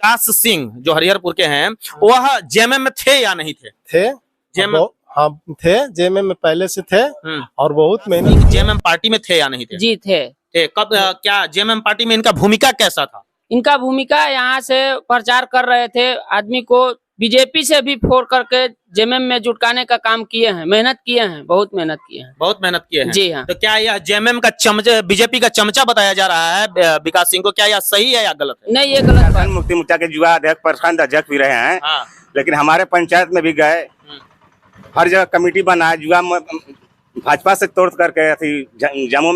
विकास सिंह जो हरिहरपुर के हैं वह जेएमएम में थे या नहीं थे? थे जेएमएम हाँ थे, जेएमएम में पहले से थे और बहुत मेहनत। जेएमएम पार्टी में थे या नहीं थे? जी थे। कब क्या जेएमएम पार्टी में इनका भूमिका कैसा था? इनका भूमिका यहाँ से प्रचार कर रहे थे, आदमी को बीजेपी से भी फोड़ करके जेएमएम में जुटकाने का काम किए हैं, मेहनत किए हैं, बहुत मेहनत किए हैं। बहुत मेहनत किए हैं। जी हाँ। तो क्या यह जेएमएम का चमचा, बीजेपी का चमचा बताया जा रहा है विकास सिंह को, क्या यह सही है या गलत है? नहीं, ये गलत बात। मुक्ति मोर्चा के युवा अध्यक्ष, प्रखंड अध्यक्ष भी रहे हैं। हाँ। लेकिन हमारे पंचायत में भी गए, हर जगह कमेटी बनाए, युवा भाजपा से तोड़ करके झमों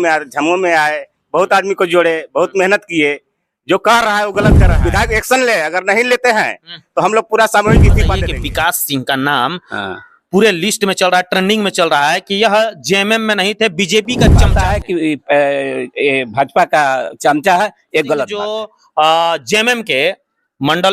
में आए, बहुत आदमी को जोड़े, बहुत मेहनत किए। जो कर रहा है वो गलत कर रहा है। विधायक एक्शन ले, अगर नहीं लेते हैं तो हम लोग पूरा सामूहिक इस्तीफा दे देंगे। विकास सिंह का नाम पूरे लिस्ट में चल रहा है, ट्रेंडिंग में चल रहा है कि यह जेएमएम में नहीं थे, बीजेपी का चमचा है कि भाजपा का चमचा है, एक गलत जो जेएमएम के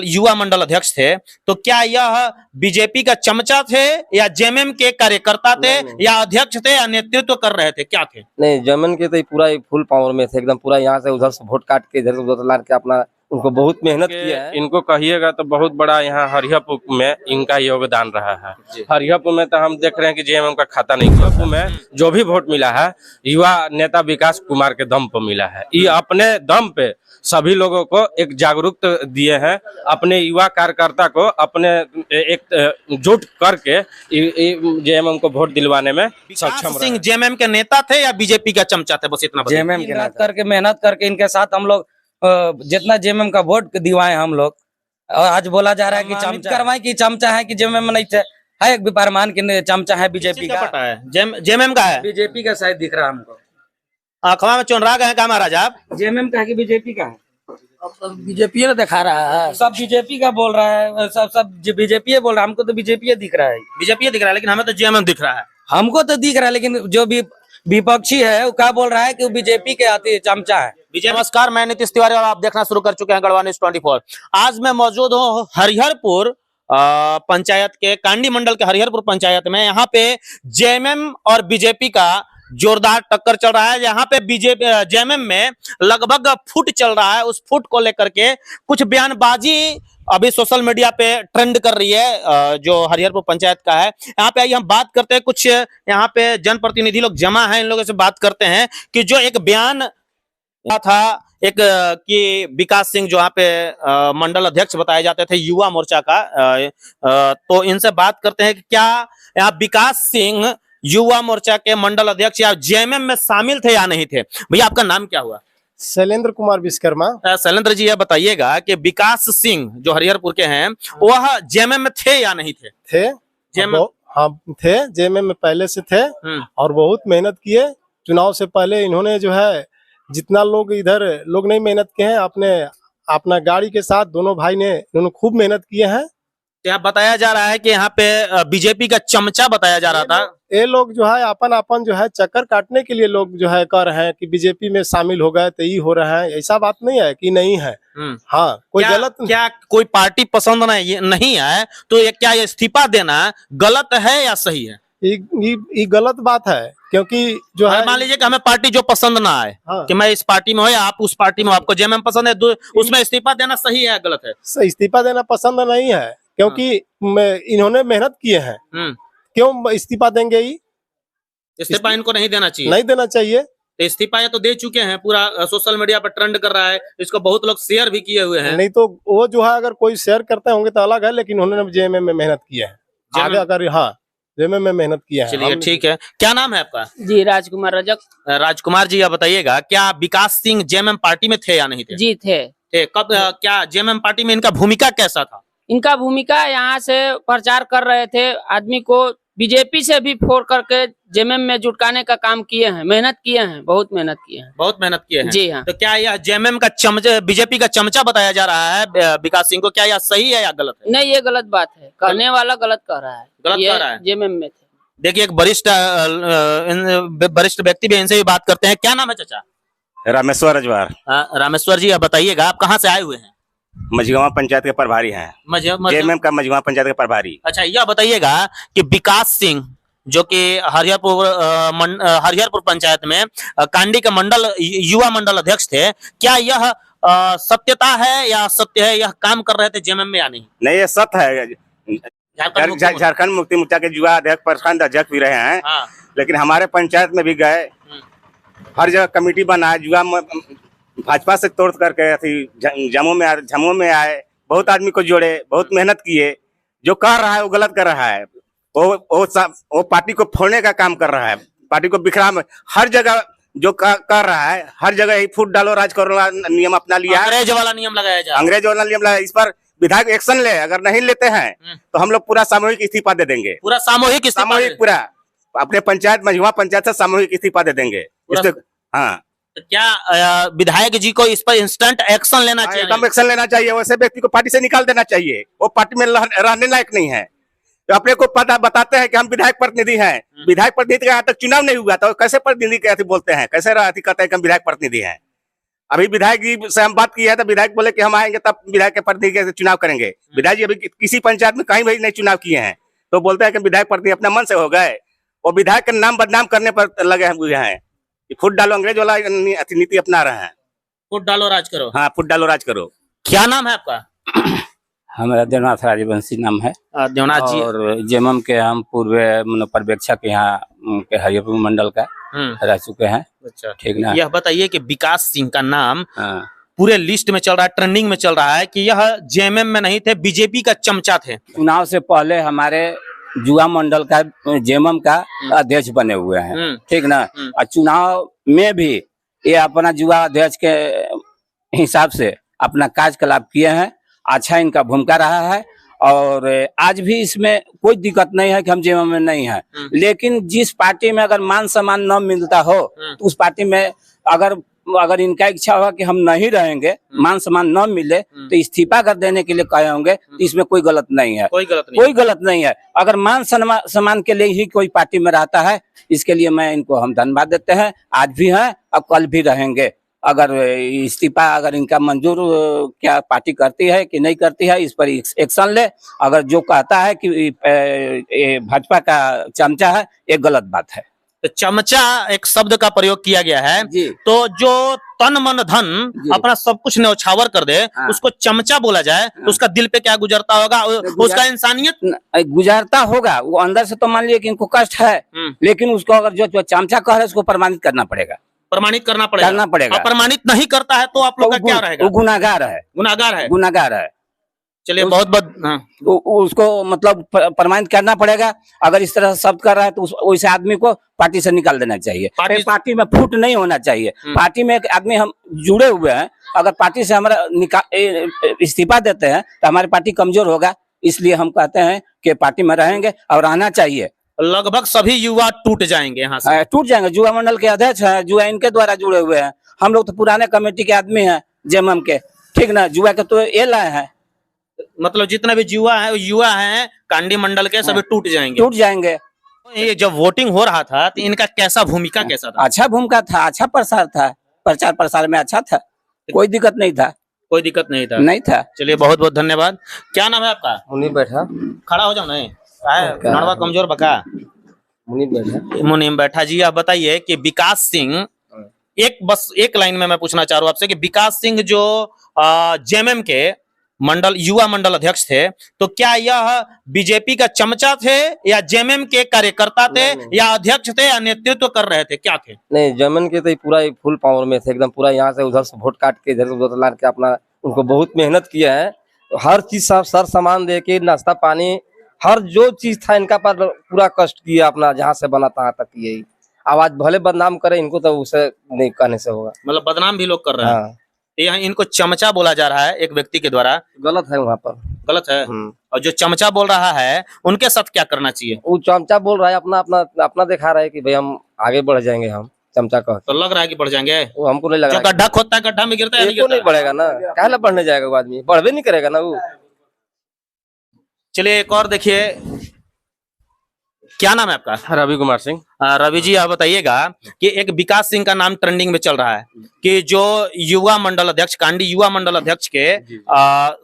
युवा मंडल अध्यक्ष थे, तो क्या यह बीजेपी का चमचा थे या जेएमएम के कार्यकर्ता थे या अध्यक्ष थे या नेतृत्व कर रहे थे, क्या थे? नहीं, जेएमएम के तो पूरा फुल पावर में थे, एकदम पूरा यहाँ से उधर से वोट काट के इधर से उधर ला के अपना, उनको बहुत मेहनत किया है। इनको कहिएगा तो बहुत बड़ा यहाँ हरिहरपुर में इनका योगदान रहा है। हरिहरपुर में तो हम देख रहे हैं कि जेएमएम का खाता नहीं, हरिहरपुर में जो भी वोट मिला है युवा नेता विकास कुमार के दम पर मिला है। ये अपने दम पे सभी लोगों को एक जागरूक दिए हैं, अपने युवा कार्यकर्ता को अपने एक जुट करके जेएमएम को वोट दिलवाने में सक्षम। सिंह जेएमएम के नेता थे या बीजेपी का चमचा थे, बस इतना बताइए। जेएमएम के करके मेहनत करके इनके साथ हम लोग जितना जेएमएम का वोट दिवाए हम लोग, और आज बोला जा रहा है कि चमचा करवाए कि चमचा है कि जेएमएम में नहीं थे, है एक विपारमान के चमचा है बीजेपी का। पता है जेएमएम का है, बीजेपी का शायद दिख रहा है हमको। अखबार में चुनरा गए क्या महाराज आप? जेएमएम का है कि बीजेपी का है? बीजेपी ने दिखा रहा है, सब बीजेपी का बोल रहा है, सब बीजेपी बोल रहा है, हमको तो बीजेपी दिख रहा है। बीजेपी दिख रहा है, लेकिन हमें तो जेएमएम दिख रहा है। हमको तो दिख रहा है, लेकिन जो भी विपक्षी है वो क्या बोल रहा है कि वो बीजेपी के आती चमचा है। नमस्कार, मैं नीतीश तिवारी और आप देखना शुरू कर चुके हैं गढ़वा न्यूज 24। आज मैं मौजूद हूँ हरिहरपुर पंचायत के कांडी मंडल के हरिहरपुर पंचायत में। यहाँ पे जेएमएम और बीजेपी का जोरदार टक्कर चल रहा है। यहाँ पे बीजेपी जेएमएम में लगभग फुट चल रहा है। उस फुट को लेकर के कुछ बयानबाजी अभी सोशल मीडिया पे ट्रेंड कर रही है, जो हरिहरपुर पंचायत का है। यहाँ पे आइए हम बात करते हैं, कुछ यहाँ पे जनप्रतिनिधि लोग जमा हैं, इन लोगों से बात करते हैं कि जो एक बयान था एक कि विकास सिंह जो यहाँ पे मंडल अध्यक्ष बताए जाते थे युवा मोर्चा का, तो इनसे बात करते हैं कि क्या यहाँ विकास सिंह युवा मोर्चा के मंडल अध्यक्ष या जेएमएम में शामिल थे या नहीं थे। भैया आपका नाम क्या हुआ? शैलेंद्र कुमार विश्वकर्मा। शैलेंद्र जी, यह बताइएगा कि विकास सिंह जो हरिहरपुर के हैं वह जेएमएम में थे या नहीं थे? थे हाँ थे, जेएमएम में पहले से थे और बहुत मेहनत किए। चुनाव से पहले इन्होंने जो है जितना लोग इधर लोग नहीं मेहनत किए हैं, अपना गाड़ी के साथ दोनों भाई ने इन्होंने खूब मेहनत किए हैं। यहाँ बताया जा रहा है कि यहाँ पे बीजेपी का चमचा बताया जा रहा था। ये लोग जो है अपन जो है चक्कर काटने के लिए लोग जो है कर रहे हैं कि बीजेपी में शामिल हो गए तो ये हो रहा है, ऐसा बात नहीं है कि नहीं है। हाँ, कोई गलत क्या कोई पार्टी पसंद नहीं है तो ये क्या इस्तीफा देना गलत है या सही है? ये गलत बात है, क्योंकि जो है मान लीजिए कि हमें पार्टी जो पसंद ना आए, हाँ, कि मैं इस पार्टी में हो या आप उस पार्टी में, आपको जेएमएम पसंद है, उसमें इस्तीफा देना सही है या गलत है? इस्तीफा देना पसंद नहीं है, क्योंकि इन्होंने मेहनत किए हैं। क्यों इस्तीफा देंगे? इस्तीफा इनको नहीं देना चाहिए। नहीं देना चाहिए। तो इस्तीफा ये तो दे चुके हैं, पूरा सोशल मीडिया पर ट्रेंड कर रहा है, इसको बहुत लोग शेयर भी किए हुए हैं। नहीं तो वो जो है अगर कोई शेयर करते होंगे तो अलग है, लेकिन उन्होंने जेएमएम में मेहनत किया है। आगे अगर हाँ जेएमएम में मेहनत किया है। चलिए ठीक है, क्या नाम है आपका? जी राजकुमार रजक। राजकुमार जी, आप बताइएगा क्या विकास सिंह जेएमएम पार्टी में थे या नहीं थे? जी थे। कब क्या जेएमएम पार्टी में इनका भूमिका कैसा था? इनका भूमिका यहाँ से प्रचार कर रहे थे, आदमी को बीजेपी से भी फोड़ करके जेएमएम में जुटकाने का काम किए हैं, मेहनत किए हैं, बहुत मेहनत किए हैं। बहुत मेहनत किए हैं। जी हाँ। तो क्या यह जेएमएम का चमचा, बीजेपी का चमचा बताया जा रहा है विकास सिंह को, क्या यह सही है या गलत है? नहीं, ये गलत बात है, कहने वाला गलत कह रहा है। गलत कह रहा है। जेएमएम में थे। देखिए एक वरिष्ठ व्यक्ति भी, इनसे भी बात करते हैं। क्या नाम है चाचा? रामेश्वर रजवार। रामेश्वर जी, आप बताइएगा आप कहाँ से आए हुए हैं? मझगांव पंचायत के प्रभारी हैं। जेएमएम का मझगांव पंचायत के प्रभारी। अच्छा, यह बताइएगा कि विकास सिंह जो कि हरिहरपुर पंचायत में कांडी के युवा मंडल अध्यक्ष थे, क्या यह सत्यता है या असत्य है, यह काम कर रहे थे जेएमएम में या नहीं? नहीं, ये सत्य है। झारखंड मुक्ति मोर्चा। झारखंड मुक्ति मोर्चा के युवा अध्यक्ष, प्रखंड अध्यक्ष भी रहे हैं, हाँ। लेकिन हमारे पंचायत में भी गए, हर जगह कमेटी बनाए, युवा भाजपा से तोड़ करके जम्मू में आए, बहुत आदमी को जोड़े, बहुत मेहनत किए। जो कर रहा है वो गलत कर रहा है, वो पार्टी को फोड़ने का काम कर रहा है, पार्टी को बिखरा में हर जगह जो कर रहा है, हर जगह ही फूट डालो राज करो नियम अपना लिया है, अंग्रेज वाला नियम लगाया जाए, अंग्रेज वाला नियम लगाया। इस पर विधायक एक्शन ले, अगर नहीं लेते हैं तो हम लोग पूरा सामूहिक इस्तीफा दे देंगे, पूरा सामूहिक इस्तीफा सामूहिक दे- पूरा अपने पंचायत में, युवा पंचायत से सामूहिक इस्तीफा दे देंगे। हाँ, तो क्या विधायक जी को इस पर इंस्टेंट एक्शन लेना चाहिए? एकदम एक्शन लेना चाहिए। वैसे व्यक्ति को पार्टी से निकाल देना चाहिए, वो पार्टी में रहने लायक नहीं है। तो अपने को पता बताते हैं कि हम विधायक प्रतिनिधि हैं, विधायक प्रतिनिधि का यहाँ तक चुनाव नहीं हुआ, तो कैसे प्रतिनिधि कहते बोलते हैं, कैसे कहते हैं कि हम विधायक प्रतिनिधि हैं? अभी विधायक जी से हम बात की है तो विधायक बोले कि हम आएंगे तब विधायक के प्रतिनिधि के चुनाव करेंगे। विधायक जी अभी किसी पंचायत में कहीं भी नहीं चुनाव किए हैं, तो बोलते हैं कि विधायक प्रतिनिधि अपने मन से हो गए, वो विधायक का नाम बदनाम करने पर लगे हैं। फुट डालो अंग्रेज वाला नीति अपना रहे हैं। फुट डालो राज करो। हाँ, फुट डालो राज करो। क्या नाम है आपका? हमारा देवनाथ राजवंशी नाम है देवनाथ जी। और जेएमएम के हम पूर्व पर्यवेक्षक यहाँ के हरिहरपुर मंडल का रह चुके हैं। अच्छा, ठीक ना। यह बताइए कि विकास सिंह का नाम हाँ। पूरे लिस्ट में चल रहा है, ट्रेंडिंग में चल रहा है कि यह जेएमएम में नहीं थे, बीजेपी का चमचा थे। चुनाव से पहले हमारे युवा मंडल का जेएमएम का अध्यक्ष बने हुए हैं, ठीक ना। और चुनाव में भी ये अपना युवा अध्यक्ष के हिसाब से अपना कार्यकलाप किए हैं, अच्छा इनका भूमिका रहा है। और आज भी इसमें कोई दिक्कत नहीं है कि हम जेएमएम में नहीं है, लेकिन जिस पार्टी में अगर मान सम्मान न मिलता हो तो उस पार्टी में अगर इनका इच्छा होगा कि हम नहीं रहेंगे, मान सम्मान न मिले तो इस्तीफा कर देने के लिए कहे होंगे, तो इसमें कोई गलत नहीं है, कोई गलत नहीं। कोई गलत नहीं है। अगर मान सम्मान के लिए ही कोई पार्टी में रहता है, इसके लिए मैं इनको हम धन्यवाद देते हैं, आज भी हैं और कल भी रहेंगे। अगर इस्तीफा अगर इनका मंजूर क्या पार्टी करती है कि नहीं करती है, इस पर एक्शन ले। अगर जो कहता है कि भाजपा का चमचा है, ये गलत बात है। तो चमचा एक शब्द का प्रयोग किया गया है, जी। तो जो तन मन धन अपना सब कुछ न्यौछावर कर दे, हाँ। उसको चमचा बोला जाए, तो उसका दिल पे क्या गुजरता होगा? उसका इंसानियत गुजारता होगा, वो अंदर से तो मान लिया कि इनको कष्ट है, लेकिन उसको अगर जो चमचा कह रहे हैं उसको प्रमाणित करना पड़ेगा, प्रमाणित करना पड़ेगा। प्रमाणित नहीं करता है तो आप लोग का क्या रहेगा? वो गुनाहगार है, गुनाहगार है। चलिए, बहुत उसको मतलब प्रमाणित करना पड़ेगा। अगर इस तरह शब्द कर रहा है तो वैसे आदमी को पार्टी से निकाल देना चाहिए। पार्टी में फूट नहीं होना चाहिए। पार्टी में एक आदमी हम जुड़े हुए हैं, अगर पार्टी से हमारा इस्तीफा देते हैं तो हमारी पार्टी कमजोर होगा। इसलिए हम कहते हैं कि पार्टी में रहेंगे और रहना चाहिए। लगभग सभी युवा टूट जाएंगे यहाँ से, टूट जाएंगे। युवा मंडल के अध्यक्ष हैं, युवा इनके द्वारा जुड़े हुए हैं। हम लोग तो पुराने कमेटी के आदमी हैं जेएमएम के, ठीक ना। युवा के तो ये लाए हैं, मतलब जितने भी युवा हैं कांडी मंडल के, सभी टूट जाएंगे। ये जब वोटिंग हो रहा था तो इनका भूमिका कैसा था? अच्छा भूमिका था, अच्छा प्रसार था, प्रचार प्रसार में अच्छा था, कोई दिक्कत नहीं था। नहीं था। चलिए, बहुत बहुत धन्यवाद। क्या नाम है आपका? मुनीम बैठा। खड़ा हो जाओ। नहीं नड़वा कमजोर बका। मुनीम बैठा जी, आप बताइए कि विकास सिंह, एक लाइन में मैं पूछना चाह रहा हूँ आपसे कि विकास सिंह जो जेएमएम के युवा मंडल अध्यक्ष थे, तो क्या यह बीजेपी का चमचा थे या जेएमएम के कार्यकर्ता थे या अध्यक्ष थे या नेतृत्व कर रहे थे, क्या थे? नहीं, जेएमएम के तो पूरा फुल पावर में थे, एकदम पूरा यहाँ से उधर से वोट काट के इधर से उधर ला के अपना उनको बहुत मेहनत किया है। हर चीज सर सामान दे के, नाश्ता पानी, हर जो चीज था इनका पर पूरा कष्ट किया अपना, जहाँ से बना तहाँ तक किए। आवाज भले बदनाम करे इनको, तो उसे नहीं कहने से होगा। मतलब बदनाम भी लोग कर रहे हैं। हाँ। यहाँ इनको चमचा बोला जा रहा है एक व्यक्ति के द्वारा, गलत है वहाँ पर, गलत है। और जो चमचा बोल रहा है उनके साथ क्या करना चाहिए? वो चमचा बोल रहा है, अपना दिखा रहा है कि भाई हम आगे बढ़ जाएंगे, हम चमचा कह। तो लग रहा है कि बढ़ जाएंगे। वो हमको नहीं लग जो रहा। गड्ढा खोदता है गड्ढा में गिरता है, नहीं बढ़ेगा ना, काहे बढ़ने जाएगा वो आदमी, बढ़वे नहीं करेगा ना वो। चलिए, एक और देखिए, क्या नाम है आपका? रवि कुमार सिंह। रवि जी, आप बताइएगा कि एक विकास सिंह का नाम ट्रेंडिंग में चल रहा है कि जो युवा मंडल अध्यक्ष, कांडी युवा मंडल अध्यक्ष के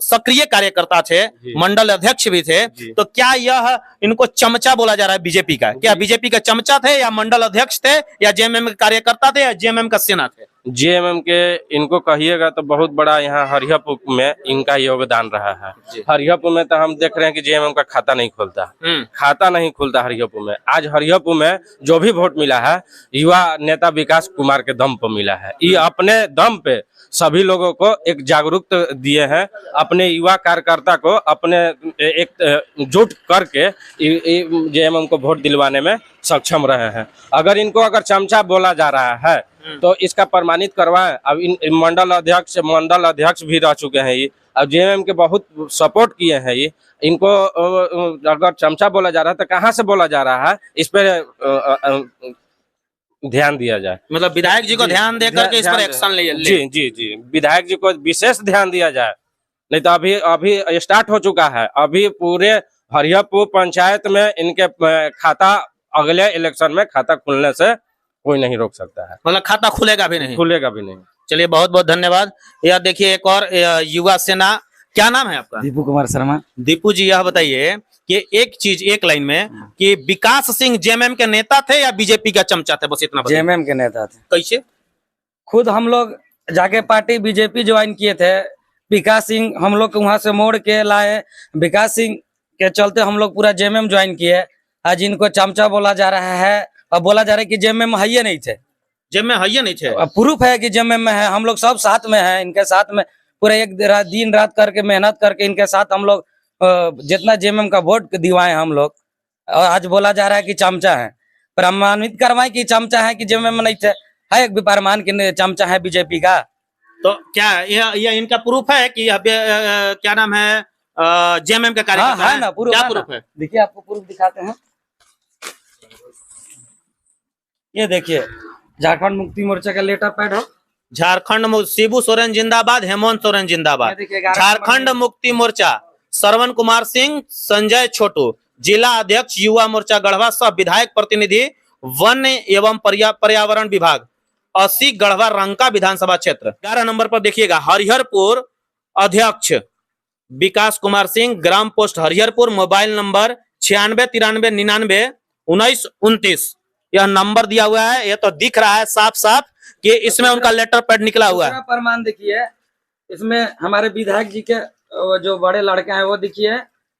सक्रिय कार्यकर्ता थे, मंडल अध्यक्ष भी थे, तो क्या यह इनको चमचा बोला जा रहा है बीजेपी का? क्या बीजेपी का चमचा थे या मंडल अध्यक्ष थे या जेएमएम के कार्यकर्ता थे या जेएमएम का सेना थे? जेएमएम के इनको कहिएगा तो बहुत बड़ा यहाँ हरिहरपुर में इनका योगदान रहा है। हरिहरपुर में तो हम देख रहे हैं कि जेएमएम का खाता नहीं खुलता, खाता नहीं खुलता हरिहरपुर में। आज हरिहरपुर में जो भी वोट मिला है युवा नेता विकास कुमार के दम पर मिला है। ये अपने दम पे सभी लोगों को एक जागरूक दिए हैं, अपने युवा कार्यकर्ता को अपने एक जुट करके जेएमएम को वोट दिलवाने में सक्षम रहे हैं। अगर इनको अगर चमचा बोला जा रहा है तो इसका प्रमाणित करवाएं। अब इन मंडल अध्यक्ष भी रह चुके हैं ये, अब जेएमएम के बहुत सपोर्ट किए हैं ये। इनको अगर चमचा बोला जा रहा है तो कहाँ से बोला जा रहा है, इस पर ध्यान दिया जाए। मतलब विधायक जी को ध्यान देकर के इस पर एक्शन ले। जी विधायक जी को विशेष ध्यान दिया जाए, नहीं तो अभी स्टार्ट हो चुका है। अभी पूरे हरिहरपुर पंचायत में इनके खाता अगले इलेक्शन में खाता खुलने से कोई नहीं रोक सकता है। मतलब खाता खुलेगा भी नहीं? खुलेगा भी नहीं। चलिए बहुत बहुत धन्यवाद। यह देखिए एक और युवा सेना, क्या नाम है आपका? दीपू कुमार शर्मा। दीपू जी, यह बताइए कि एक चीज एक लाइन में कि विकास सिंह जेएमएम के नेता थे या बीजेपी का चमचा थे? बस इतना बताइए। जेएमएम के नेता थे। कैसे? खुद हम लोग जाके पार्टी बीजेपी ज्वाइन किए थे। विकास सिंह हम लोग को वहां से मोड़ के लाए, विकास सिंह के चलते हम लोग पूरा जेएमएम ज्वाइन किए। आज इनको चमचा बोला जा रहा है और बोला जा रहा है कि जेएमएम है ही नहीं थे। जेएमएम है ही नहीं थे? प्रूफ है कि जेएमएम में है। हम लोग सब साथ में हैं, इनके साथ में पूरा एक दिन रात करके मेहनत करके इनके साथ हम लोग जितना जेएमएम का वोट दिवाए हम लोग। और आज बोला जा रहा है कि चमचा है, प्रमाणित करवाएं कि चमचा है कि जेएमएम में नहीं थे। है एक भी प्रमाण कि चमचा है बीजेपी का। तो क्या यह इनका प्रूफ है कि क्या नाम है जेएमएम का कार्यकर्ता है ना? क्या प्रूफ है? देखिए आपको प्रूफ दिखाते हैं। ये देखिए झारखंड मुक्ति मोर्चा का लेटर पैड है। झारखंड शिबू सोरेन जिंदाबाद, हेमंत सोरेन जिंदाबाद। झारखंड मुक्ति मोर्चा श्रवण कुमार सिंह, संजय छोटू, जिला अध्यक्ष युवा मोर्चा गढ़वा, सह विधायक प्रतिनिधि वन एवं पर्यावरण विभाग, 80 गढ़वा रंका विधानसभा क्षेत्र। 11 नंबर पर देखिएगा हरिहरपुर अध्यक्ष विकास कुमार सिंह, ग्राम पोस्ट हरिहरपुर, मोबाइल नंबर 9693991929। यह नंबर दिया हुआ है। यह तो दिख रहा है साफ साफ कि इसमें उनका लेटर पैड निकला हुआ है। प्रमाण देखिए, इसमें हमारे विधायक जी के जो बड़े लड़के हैं वो देखिए,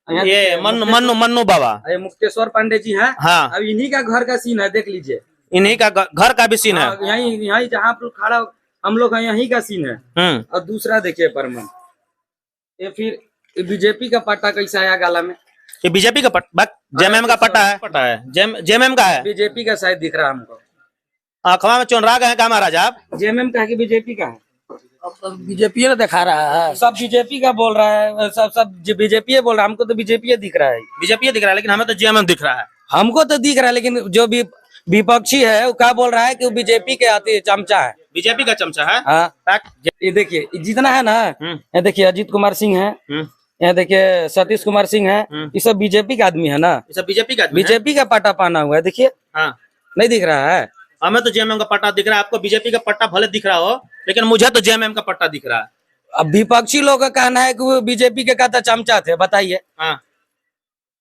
ये मन्नू बाबा, ये मुक्तेश्वर पांडे जी हैं। हाँ, अब इन्हीं का घर का सीन है, देख लीजिए। इन्हीं का घर का भी सीन है। यही जहाँ पर खड़ा हम लोग हैं, यहीं का सीन है। और दूसरा देखिए प्रमाण, ये फिर बीजेपी का पट्टा कैसा आया गाला में? ये बीजेपी का पट्टा, जेएमएम का पट्टा है। जेएमएम का है। बीजेपी का शायद दिख रहा है हमको। आंखवा में चुनरा गए क्या महाराज आप? जेएमएम का है कि बीजेपी का है? बीजेपी ने दिखा रहा है। सब बीजेपी का बोल रहा है, सब बीजेपी बोल रहा है। हमको तो बीजेपी दिख रहा है। बीजेपी दिख रहा है, लेकिन हमें तो जेएमएम दिख रहा है। हमको तो दिख रहा है, लेकिन जो भी विपक्षी है वो क्या बोल रहा है कि वो बीजेपी के आते चमचा है। बीजेपी का चमचा है। हाँ, ये देखिए जितना है ना, ये देखिए अजीत कुमार सिंह है, यहाँ देखिए सतीश कुमार सिंह है, ये सब बीजेपी का आदमी है ना। ये सब बीजेपी का, बीजेपी का पट्टा पहना हुआ है। देखिए, हाँ, नहीं दिख रहा है? हमें तो जेएमएम का पट्टा दिख रहा है। आपको बीजेपी का पट्टा भले दिख रहा हो, लेकिन मुझे तो जेएमएम का पट्टा दिख रहा है। अब विपक्षी लोग का कहना है कि वो बीजेपी के कहता चमचा थे। बताइए,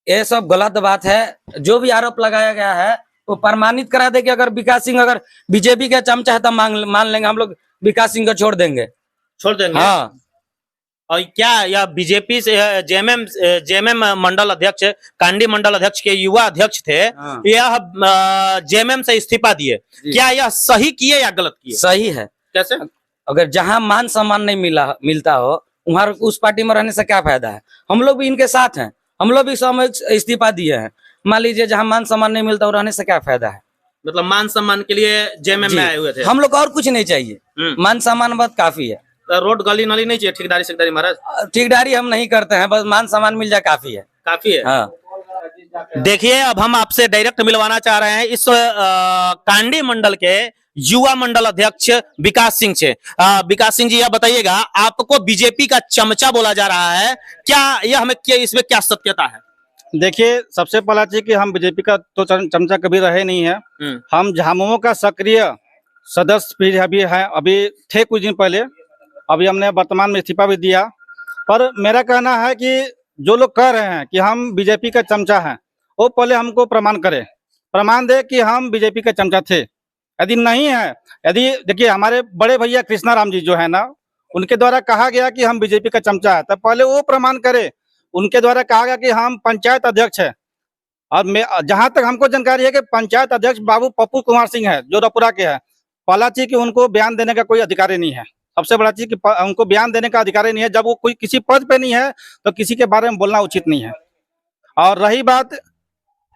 ये सब गलत बात है। जो भी आरोप लगाया गया है वो प्रमाणित करा दे कि अगर विकास सिंह अगर बीजेपी का चमचा है तो मान लेंगे हम लोग, विकास सिंह को छोड़ देंगे। हाँ। और क्या यह बीजेपी से जेएमएम मंडल अध्यक्ष, कांडी मंडल अध्यक्ष के युवा अध्यक्ष थे, यह जेएमएम से इस्तीफा दिए, क्या यह सही किए या गलत किए? सही है। कैसे? अगर जहां मान सम्मान नहीं मिलता हो वहां उस पार्टी में रहने से क्या फायदा है? हम लोग भी इनके साथ हैं, हम लोग भी सामूहिक इस्तीफा दिए हैं। मान लीजिए जहां मान सम्मान नहीं मिलता हो रहने से क्या फायदा है? मतलब मान सम्मान के लिए जेएमएम में आए हुए थे। हम लोग और कुछ नहीं चाहिए, मान सम्मान बहुत काफी है। रोड गली नाली नहीं चाहिए, ठेकेदारी सेक्रेटरी महाराज? ठेकेदारी हम नहीं करते हैं, बस मान सम्मान मिल जाए काफी है। काफी है। हाँ। देखिए अब हम आपसे डायरेक्ट मिलवाना चाह रहे हैं इस कांडी मंडल के युवा मंडल अध्यक्ष विकास सिंह से। विकास सिंह जी, यह बताइएगा, आपको बीजेपी का चमचा बोला जा रहा है, क्या यह हमें इसमें क्या सत्यता है? देखिए, सबसे पहला चीज कि हम बीजेपी का तो चमचा कभी रहे नहीं है। हम झामुमो का सक्रिय सदस्य भी अभी है, अभी थे कुछ दिन पहले, अभी हमने वर्तमान में इस्तीफा भी दिया। पर मेरा कहना है कि जो लोग कह रहे हैं कि हम बीजेपी का चमचा हैं, वो पहले हमको प्रमाण करें, प्रमाण दे कि हम बीजेपी का चमचा थे। यदि नहीं है, यदि देखिए हमारे बड़े भैया कृष्णा राम जी जो है ना, उनके द्वारा कहा गया कि हम बीजेपी का चमचा है, तब पहले वो प्रमाण करे। उनके द्वारा कहा गया कि हम पंचायत अध्यक्ष है, और मैं जहां तक हमको जानकारी है कि पंचायत अध्यक्ष बाबू पप्पू कुमार सिंह है जो रपुरा के हैं। पहला चीज कि उनको बयान देने का कोई अधिकार ही नहीं है। सबसे बड़ा चीज कि उनको बयान देने का अधिकार ही नहीं है। जब वो कोई किसी पद पे नहीं है तो किसी के बारे में बोलना उचित नहीं है। और रही बात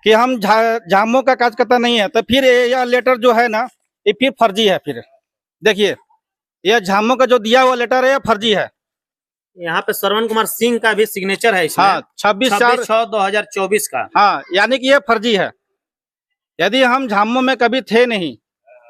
कि हम झामुमो का कार्यकर्ता नहीं है, तो फिर यह लेटर जो है ना, ये फिर फर्जी है। फिर देखिए, यह झामुमो का जो दिया हुआ लेटर है यह फर्जी है। यहाँ पे श्रवण कुमार सिंह का भी सिग्नेचर है इसमें। हाँ, 26/6/2024 का। हाँ, यानी कि यह फर्जी है। यदि हम झामुमो में कभी थे नहीं,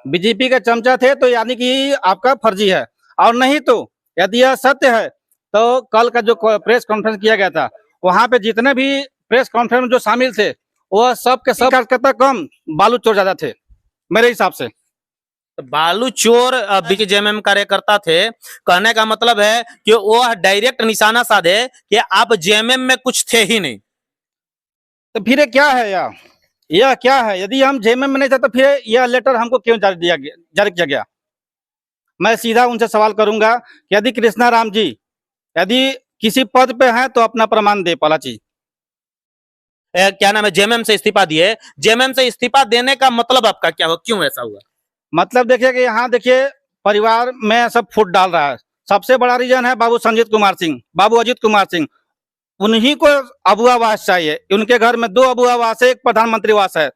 बीजेपी का चमचा थे, तो यानी कि आपका फर्जी है। और नहीं तो यदि यह सत्य है तो कल का जो प्रेस कॉन्फ्रेंस किया गया था, वहां पे जितने भी प्रेस कॉन्फ्रेंस में जो शामिल थे, वह सब के सब कार्यकर्ता कम बालू चोर ज्यादा थे मेरे हिसाब से। तो बालू चोर बीजेएमएम कार्यकर्ता थे, कहने का मतलब है कि वो डायरेक्ट निशाना साधे कि आप जेएमएम में कुछ थे ही नहीं। तो फिर क्या है यह क्या है? यदि हम जेएमएम में नहीं थे तो फिर यह लेटर हमको क्यों जारी किया गया? मैं सीधा उनसे सवाल करूंगा कि यदि कृष्णा राम जी यदि किसी पद पे हैं तो अपना प्रमाण दे। पहला चीज क्या नाम है, जेएमएम से इस्तीफा दिए। जेएमएम से इस्तीफा देने का मतलब आपका क्या हुआ, क्यों ऐसा हुआ? मतलब देखिए कि यहाँ देखिए परिवार में सब फूट डाल रहा है। सबसे बड़ा रीजन है बाबू संजीत कुमार सिंह, बाबू अजीत कुमार सिंह। उन्हीं को अबू आवास चाहिए। उनके घर में 2 अबू आवास है, 1 प्रधानमंत्री आवास है।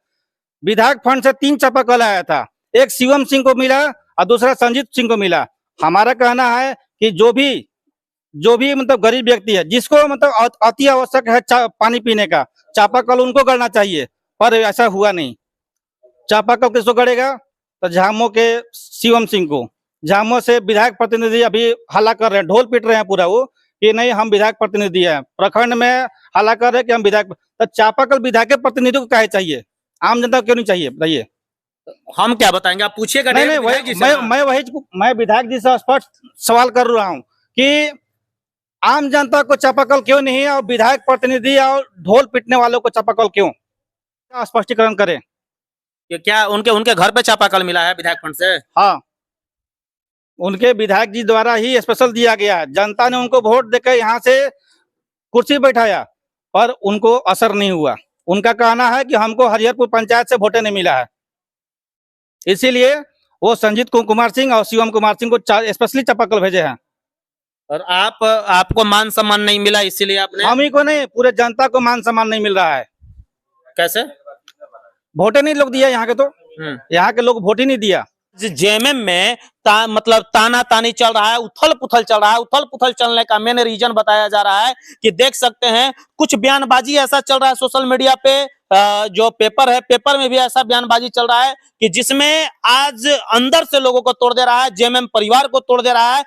विधायक फंड से 3 चापाकल आया था, एक शिवम सिंह को मिला और दूसरा संजीत सिंह को मिला। हमारा कहना है कि जो भी मतलब गरीब व्यक्ति है, जिसको मतलब अति आवश्यक है पानी पीने का, चापाकल उनको गढ़ना चाहिए, पर ऐसा हुआ नहीं। चापाकल किसको गढ़ेगा? तो झामुमो के शिवम सिंह को। झामुमो से विधायक प्रतिनिधि अभी हल्ला कर रहे हैं, ढोल पीट रहे हैं पूरा वो कि नहीं हम विधायक प्रतिनिधि हैं। प्रखंड में हल्ला कर रहे हैं कि हम विधायक। तो चापाकल विधायक के प्रतिनिधि को काहे चाहिए, आम जनता को क्यों नहीं चाहिए बताइए? हम क्या बताएंगे, आप पूछिएगा। नहीं, मैं विधायक जी से स्पष्ट सवाल कर रहा हूँ कि आम जनता को चापाकल क्यों नहीं है और विधायक प्रतिनिधि और ढोल पीटने वालों को चापाकल क्यों? स्पष्टीकरण करें। क्या उनके घर पे चापाकल मिला है विधायक फंड से? हाँ, उनके विधायक जी द्वारा ही स्पेशल दिया गया है। जनता ने उनको वोट देकर यहाँ से कुर्सी बैठाया, पर उनको असर नहीं हुआ। उनका कहना है कि हमको हरिहरपुर पंचायत से वोटे नहीं मिला है, इसीलिए वो संजीत कुमार सिंह और शिवम कुमार सिंह को स्पेशली चापाकल भेजे हैं। और आपको मान सम्मान नहीं मिला, इसीलिए आपने? हम ही को नहीं, पूरे जनता को मान सम्मान नहीं मिल रहा है। कैसे? वोटे नहीं लोग दिया यहाँ के, तो यहाँ के लोग वोट ही नहीं दिया। जेएमएम में मतलब ताना तानी चल रहा है, उथल पुथल चल रहा है। उथल पुथल चलने का मेन रीजन बताया जा रहा है कि देख सकते हैं कुछ बयानबाजी ऐसा चल रहा है सोशल मीडिया पे। जो पेपर है, पेपर में भी ऐसा बयानबाजी चल रहा है कि जिसमें आज अंदर से लोगों को तोड़ दे रहा है, जेएमएम परिवार को तोड़ दे रहा है।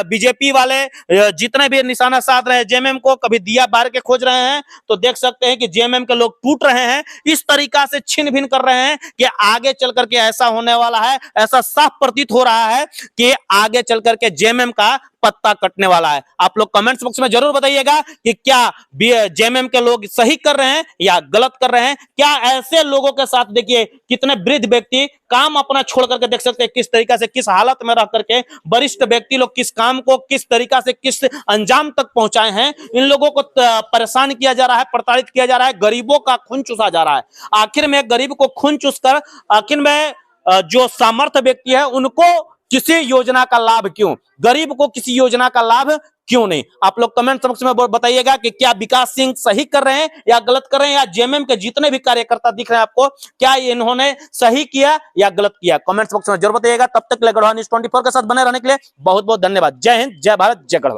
बीजेपी वाले जितने भी निशाना साध रहे हैं जेएमएम को, कभी दिया बार के खोज रहे हैं, तो देख सकते हैं कि जेएमएम के लोग टूट रहे हैं। इस तरीका से छिन भिन कर रहे हैं कि आगे चल करके ऐसा होने वाला है, ऐसा साफ प्रतीत हो रहा है कि आगे चल करके जेएमएम का पत्ता कटने वाला है। आप लोग कमेंट्स बॉक्स में जरूर बताइएगा कि क्या जेएमएम के लोग सही कर रहे हैं या गलत कर रहे हैं। क्या ऐसे लोगों के साथ देखिए कितने वृद्ध व्यक्ति काम अपना छोड़ करके, देख सकते हैं किस तरीका से, किस हालत में रह करके वरिष्ठ व्यक्ति लोग किस काम को किस तरीका से किस अंजाम तक पहुंचाए हैं। इन लोगों को परेशान किया जा रहा है, प्रताड़ित किया जा रहा है, गरीबों का खून चूसा जा रहा है। आखिर में गरीब को खून चूसकर आखिर में जो सामर्थ्य व्यक्ति है उनको किसी योजना का लाभ क्यों, गरीब को किसी योजना का लाभ क्यों नहीं? आप लोग कमेंट बॉक्स में बताइएगा कि क्या विकास सिंह सही कर रहे हैं या गलत कर रहे हैं, या जेएमएम के जितने भी कार्यकर्ता दिख रहे हैं आपको, क्या इन्होंने सही किया या गलत किया? कमेंट बॉक्स में जरूर बताइएगा। तब तक गढ़वा न्यूज़ 24 के साथ बने रहने के लिए बहुत बहुत धन्यवाद। जय हिंद, जय भारत, जय गढ़वा।